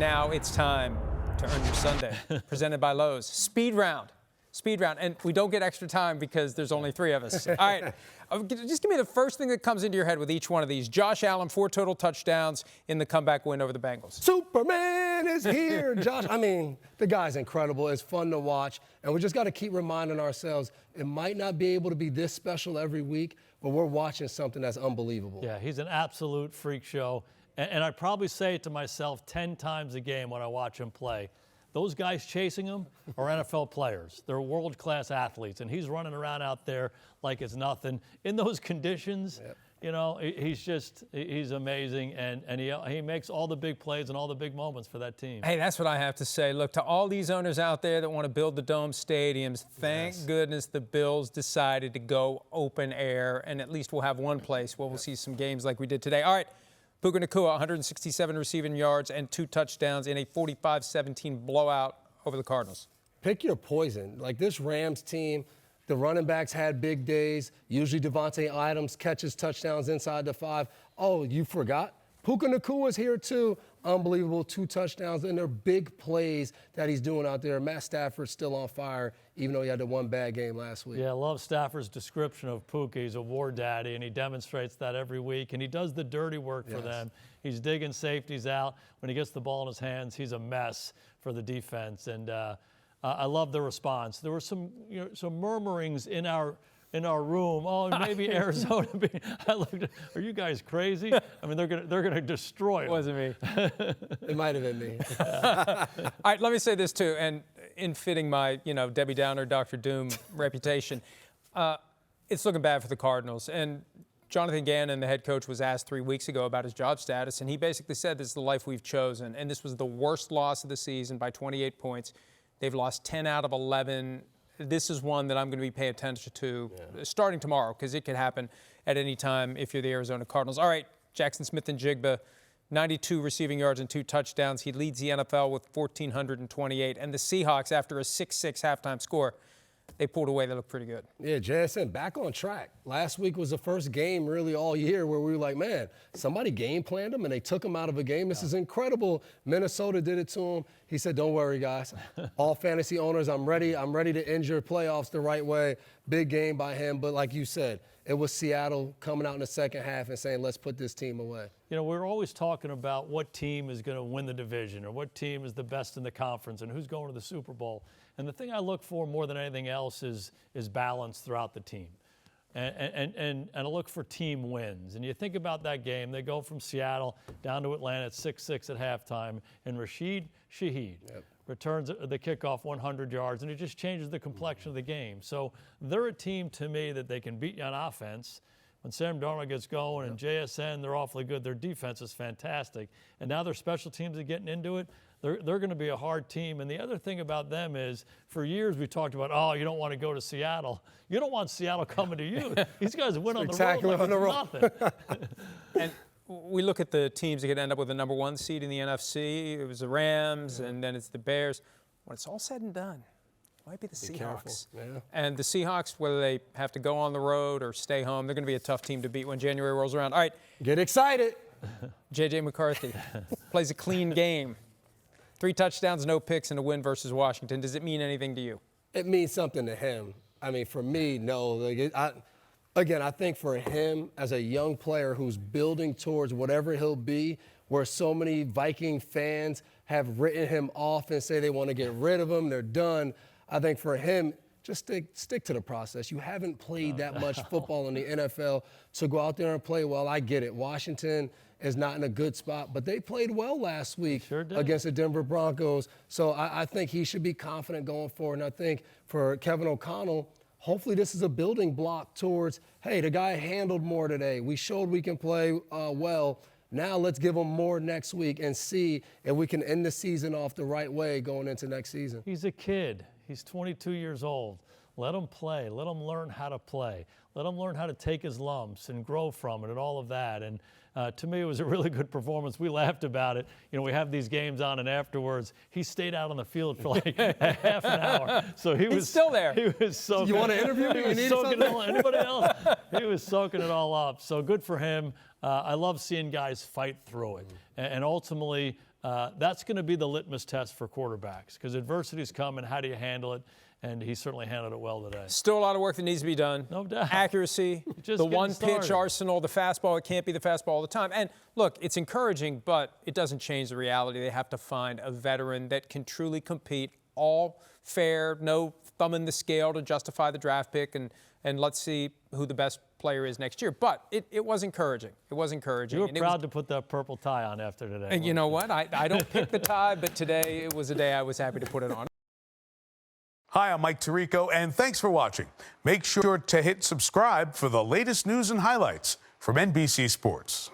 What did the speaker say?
now it's time to earn your Sunday. Presented by Lowe's. Speed round. And we don't get extra time because there's only 3 of us. All right. Just give me the first thing that comes into your head with each one of these. Josh Allen, 4 total touchdowns in the comeback win over the Bengals. Superman is here, Josh. I mean, the guy's incredible. It's fun to watch. And we just got to keep reminding ourselves, it might not be able to be this special every week, but we're watching something that's unbelievable. Yeah, he's an absolute freak show. And I probably say it to myself 10 times a game when I watch him play. Those guys chasing him are NFL players. They're world-class athletes, and he's running around out there like it's nothing. In those conditions, you know, he's amazing, and he makes all the big plays and all the big moments for that team. Hey, that's what I have to say. Look, to all these owners out there that want to build the dome stadiums, thank goodness the Bills decided to go open air, and at least we'll have one place where we'll see some games like we did today. All right. Puka Nacua, 167 receiving yards and 2 touchdowns in a 45-17 blowout over the Cardinals. Pick your poison. Like this Rams team, the running backs had big days. Usually Devontae Adams catches touchdowns inside the 5. Oh, you forgot? Puka Nacua is here too. Unbelievable, 2 touchdowns, and they're big plays that he's doing out there. Matt Stafford's still on fire, even though he had the 1 bad game last week. Yeah, I love Stafford's description of Puka. He's a war daddy, and he demonstrates that every week, and he does the dirty work for them. He's digging safeties out. When he gets the ball in his hands, he's a mess for the defense, and I love the response. There were some murmurings in our room. Oh, maybe Arizona. I looked. Are you guys crazy? I mean, they're gonna destroy it. It wasn't me. It might have been me. All right, let me say this too, and in fitting my Debbie Downer, Dr. Doom reputation, it's looking bad for the Cardinals. And Jonathan Gannon, the head coach, was asked 3 weeks ago about his job status, and he basically said this is the life we've chosen. And this was the worst loss of the season by 28 points. They've lost 10 out of 11. This is one that I'm going to be paying attention to starting tomorrow because it could happen at any time if you're the Arizona Cardinals. All right, Jaxon Smith-Njigba, 92 receiving yards and 2 touchdowns. He leads the NFL with 1,428. And the Seahawks, after a 6-6 halftime score, they pulled away. They look pretty good. Yeah, JSN back on track. Last week was the first game really all year where we were like, man, somebody game planned them and they took him out of a game. This is incredible. Minnesota did it to him. He said, don't worry, guys. All fantasy owners, I'm ready. I'm ready to end your playoffs the right way. Big game by him. But like you said, it was Seattle coming out in the second half and saying, let's put this team away. You know, we're always talking about what team is going to win the division or what team is the best in the conference and who's going to the Super Bowl. And the thing I look for more than anything else is balance throughout the team. And I look for team wins. And you think about that game, they go from Seattle down to Atlanta at 6-6 at halftime, and Rashid Shaheed returns the kickoff 100 yards, and it just changes the complexion of the game. So they're a team to me that they can beat you on offense. When Sam Darnold gets going and JSN, they're awfully good. Their defense is fantastic. And now their special teams are getting into it. They're going to be a hard team. And the other thing about them is, for years we talked about, oh, you don't want to go to Seattle. You don't want Seattle coming to you. These guys went on the road like it's nothing. And we look at the teams that could end up with the number 1 seed in the NFC. It was the Rams, and then it's the Bears. When it's all said and done, it might be the Seahawks. And the Seahawks, whether they have to go on the road or stay home, they're going to be a tough team to beat when January rolls around. All right. Get excited. J.J. McCarthy plays a clean game. 3 touchdowns, no picks, and a win versus Washington. Does it mean anything to you? It means something to him. I mean, for me, no. Like, I think for him as a young player who's building towards whatever he'll be, where so many Viking fans have written him off and say they want to get rid of him, they're done. I think for him, just stick to the process. You haven't played that much football in the NFL, so go out there and play well. I get it. Washington is not in a good spot, but they played well last week against the Denver Broncos. So I think he should be confident going forward. And I think for Kevin O'Connell, hopefully this is a building block towards, hey, the guy handled more today. We showed we can play well. Now let's give him more next week and see if we can end the season off the right way going into next season. He's a kid. He's 22 years old. Let him play. Let him learn how to play. Let him learn how to take his lumps and grow from it and all of that. And to me, it was a really good performance. We laughed about it. You know, we have these games on, and afterwards, he stayed out on the field for like a half an hour. So he's still there. He was soaking. You want to interview me? He was soaking it all. Anybody else? He was soaking it all up. So good for him. I love seeing guys fight through it. And ultimately, That's going to be the litmus test for quarterbacks because adversity's coming. How do you handle it? And he certainly handled it well today. Still a lot of work that needs to be done. No doubt. Accuracy, Just the getting one-pitch started. arsenal, the fastball. It can't be the fastball all the time. And look, it's encouraging, but it doesn't change the reality. They have to find a veteran that can truly compete, all fair, no thumb in the scale to justify the draft pick, and let's see who the best player is next year. But it was encouraging. It was encouraging. You were proud to put that purple tie on after today. And you know what? I don't pick the tie, but today it was a day I was happy to put it on. Hi, I'm Mike Tirico, and thanks for watching. Make sure to hit subscribe for the latest news and highlights from NBC Sports.